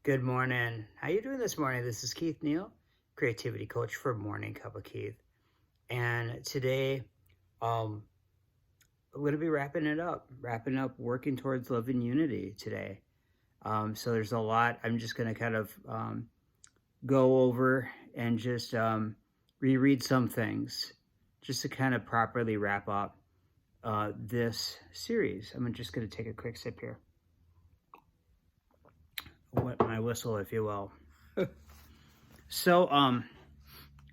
Good morning. How you doing this morning? This is Keith Neal, creativity coach for Morning Cup of Keith. And today, um, I'm going to be wrapping up working towards love and unity today. So there's a lot. I'm just going to kind of go over and just reread some things just to kind of properly wrap up this series. I'm just going to take a quick sip here. Wet my whistle, if you will. So,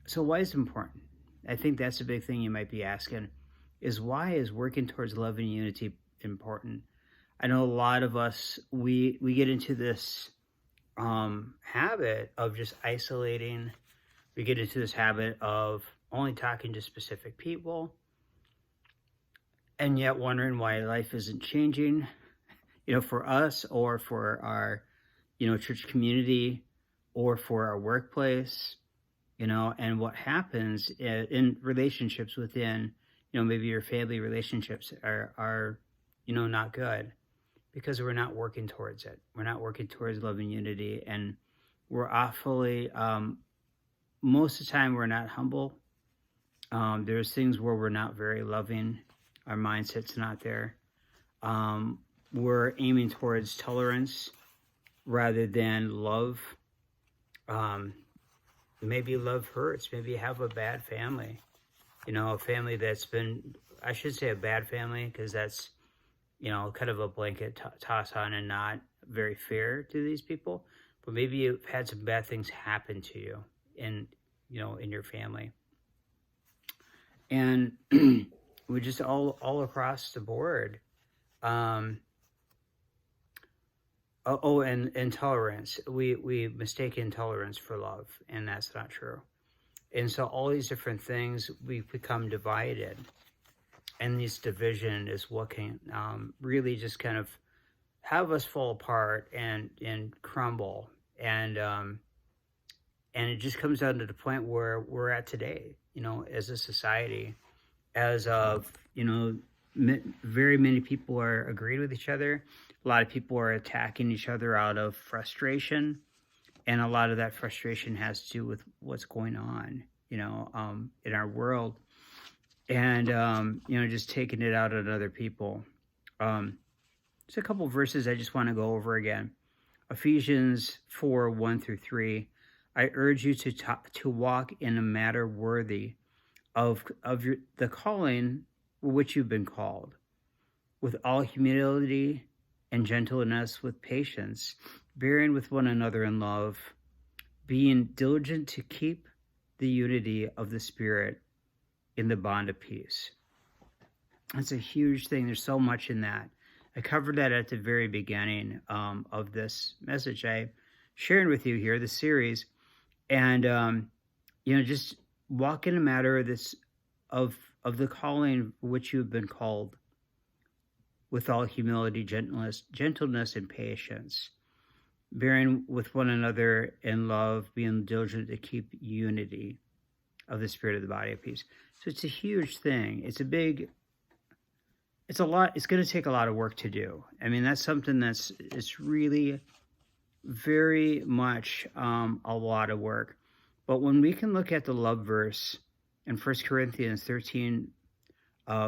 so why is it important? I think that's a big thing you might be asking is why is working towards love and unity important? I know a lot of us, we get into this habit of just isolating. We get into this habit of only talking to specific people and yet wondering why life isn't changing, for us or for our, church community or for our workplace, and what happens in relationships within, maybe your family relationships are not good because we're not working towards it. We're not working towards love and unity, and we're awfully, most of the time, we're not humble. There's things where we're not very loving. Our mindset's not there. We're aiming towards tolerance rather than love. Maybe love hurts. Maybe you have a bad family, a family that's been, I should say a bad family because that's, kind of a blanket toss on and not very fair to these people. But maybe you've had some bad things happen to you in, in your family. And we just all across the board. And intolerance. We mistake intolerance for love, and that's not true. And so all these different things, we become divided. And this division is what can really just kind of have us fall apart and crumble. And it just comes down to the point where we're at today, as a society, as of, very many people are agreeing with each other. A lot of people are attacking each other out of frustration. And a lot of that frustration has to do with what's going on, in our world. And, just taking it out on other people. There's a couple verses I just want to go over again. Ephesians 4:1-3. I urge you to walk in a manner worthy of the calling which you've been called, with all humility and gentleness, with patience, bearing with one another in love, being diligent to keep the unity of the Spirit in the bond of peace. That's a huge thing. There's so much in that. I covered that at the very beginning of this message I'm sharing with you here, the series. And, just walk in a matter of this, of the calling which you've been called, with all humility, gentleness, and patience, bearing with one another in love, being diligent to keep unity of the Spirit of the body of peace. So it's a huge thing. It's a lot. It's going to take a lot of work to do. I mean, that's something it's really very much a lot of work. But when we can look at the love verse in 1 Corinthians 13,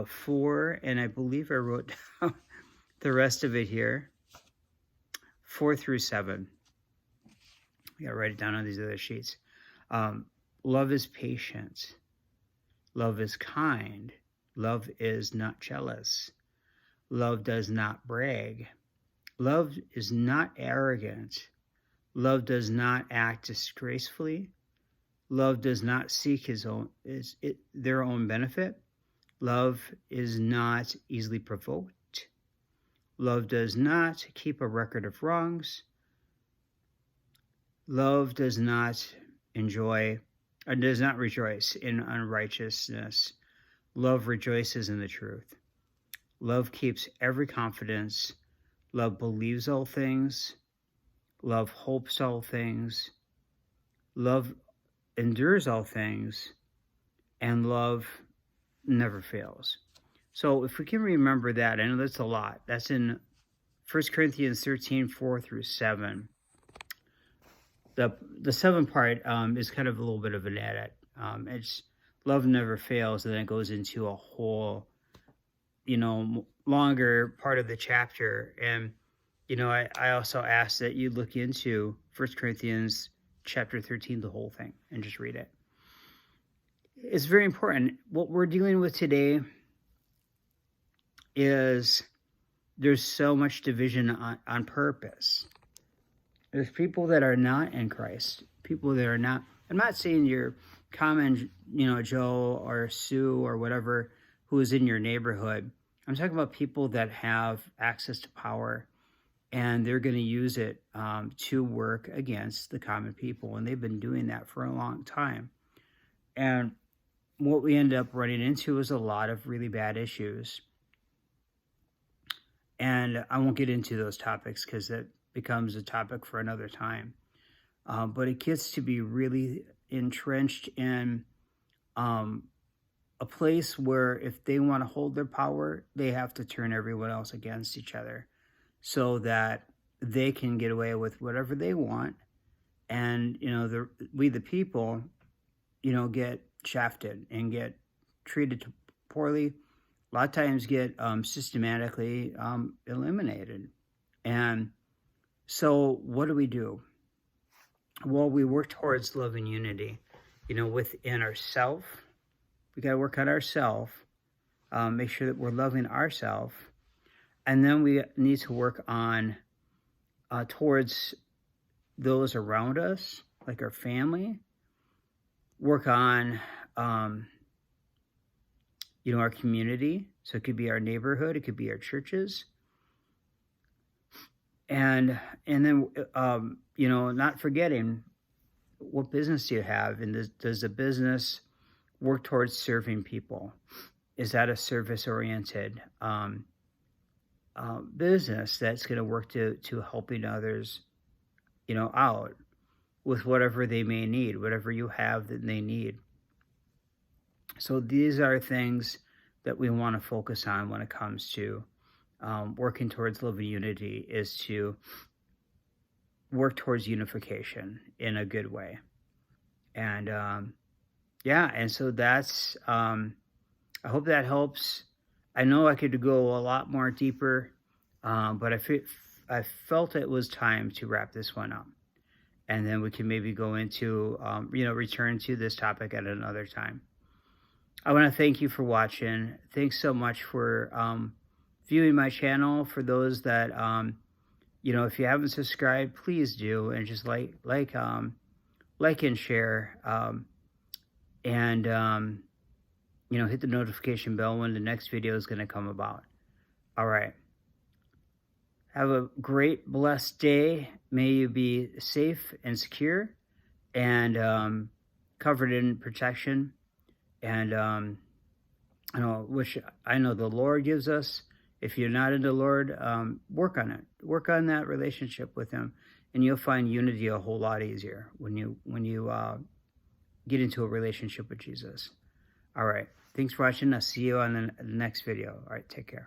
4, and I believe I wrote down the rest of it here, 4-7. I gotta write it down on these other sheets. Love is patient. Love is kind. Love is not jealous. Love does not brag. Love is not arrogant. Love does not act disgracefully. Love does not seek their own benefit. Love is not easily provoked. Love does not keep a record of wrongs. Love does not rejoice in unrighteousness. Love rejoices in the truth. Love keeps every confidence. Love believes all things. Love hopes all things. Love endures all things. And love never fails. So if we can remember that, I know that's a lot. That's in 1 Corinthians 13, 4-7. the seventh part is kind of a little bit of an edit. It's love never fails, and then it goes into a whole, longer part of the chapter. And I also ask that you look into 1 Corinthians chapter 13, the whole thing, and just read it. It's very important. What we're dealing with today is there's so much division on purpose. There's people that are not in Christ, people that are not. I'm not saying you're common, Joe or Sue or whatever who is in your neighborhood. I'm talking about people that have access to power, and they're going to use it to work against the common people. And they've been doing that for a long time. And what we end up running into is a lot of really bad issues. And I won't get into those topics because that becomes a topic for another time. But it gets to be really entrenched in a place where if they want to hold their power, they have to turn everyone else against each other so that they can get away with whatever they want. And, we the people, get shafted and get treated poorly. A lot of times get systematically eliminated. And so what do? Well, we work towards love and unity, within ourselves. We got to work on ourselves, make sure that we're loving ourselves. And then we need to work on towards those around us, like our family. Work on, our community. So it could be our neighborhood. It could be our churches. And then, not forgetting, what business do you have? And does the business work towards serving people? Is that a service-oriented business that's going to work to helping others, out with whatever they may need, whatever you have that they need? So these are things that we want to focus on when it comes to working towards love and unity, is to work towards unification in a good way. And and so that's, I hope that helps. I know I could go a lot more deeper, but I felt it was time to wrap this one up. And then we can maybe go into, return to this topic at another time. I want to thank you for watching. Thanks so much for viewing my channel. For those that, if you haven't subscribed, please do, and just like and share, and hit the notification bell when the next video is going to come about. All right. Have a great, blessed day. May you be safe and secure and covered in protection. And which I know the Lord gives us. If you're not into the Lord, work on it. Work on that relationship with Him, and you'll find unity a whole lot easier when you get into a relationship with Jesus. All right. Thanks for watching. I'll see you on the next video. All right. Take care.